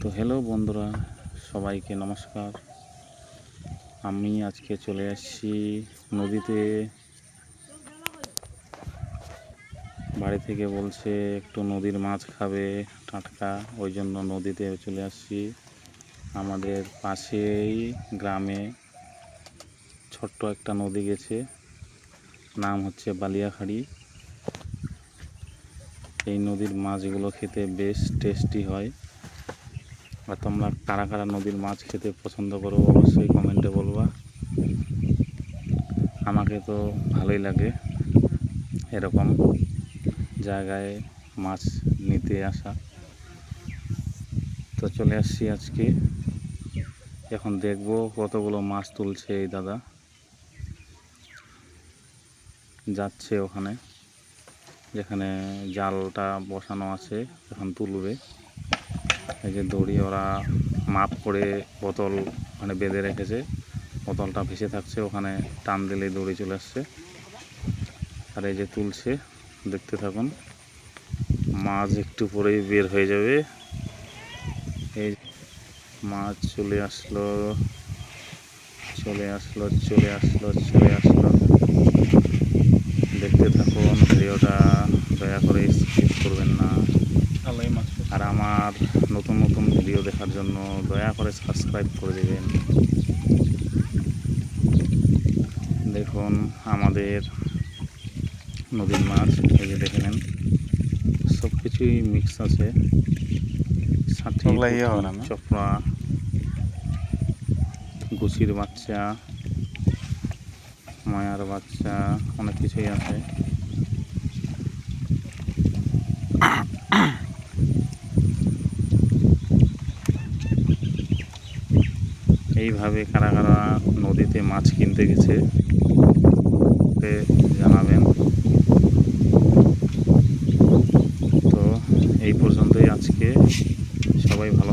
তো হ্যালো বন্ধুরা, সবাইকে নমস্কার। আমি আজকে চলে আসছি নদীতে। বাড়ি থেকে বলছে একটু নদীর মাছ খাবে টাটকা, ওই জন্য নদীতে চলে আসছি। আমাদের পাশেই গ্রামে ছোট্ট একটা নদী গেছে, নাম হচ্ছে বালিয়াখাড়ি। এই নদীর মাছগুলো খেতে বেশ টেস্টি হয়। আর তোমরা কারা কারা নদীর মাছ খেতে পছন্দ করো অবশ্যই কমেন্টে বলবা। আমাকে তো ভালোই লাগে এরকম জায়গায় মাছ নিতে আসা। তো চলে আসছি আজকে, এখন দেখবো কতগুলো মাছ তুলছে এই দাদা। যাচ্ছে ওখানে যেখানে জালটা বসানো আছে, এখন তুলবে। এই যে দড়ি ওরা মাপ করে বোতল মানে বেঁধে রেখেছে, বোতলটা ভেসে থাকছে, ওখানে টান দিলেই দড়ি চলে আসছে। আর এই যে তুলছে, দেখতে থাকুন। মাছ একটু পরেই বের হয়ে যাবে। এই মাছ চলে আসলো চলে আসলো চলে আসলো চলে আসলো। দেখতে থাকুন ভিডিওটা, দয়া করে স্কিপ করবেন না। আর আমার নতুন নতুন ভিডিও দেখার জন্য দয়া করে সাবস্ক্রাইব করে দেবেন। দেখুন আমাদের নদীর মাছ, এই যে দেখে নেন, সব কিছুই মিক্স আছে। ষাটি, চপড়া, গুছির বাচ্চা, মায়ার বাচ্চা, অনেক কিছুই আছে। এইভাবে কারা কারা নদীতে মাছ কিনতে গেছে জানাবেন। তো এই পর্যন্তই আজকে, সবাই ভালো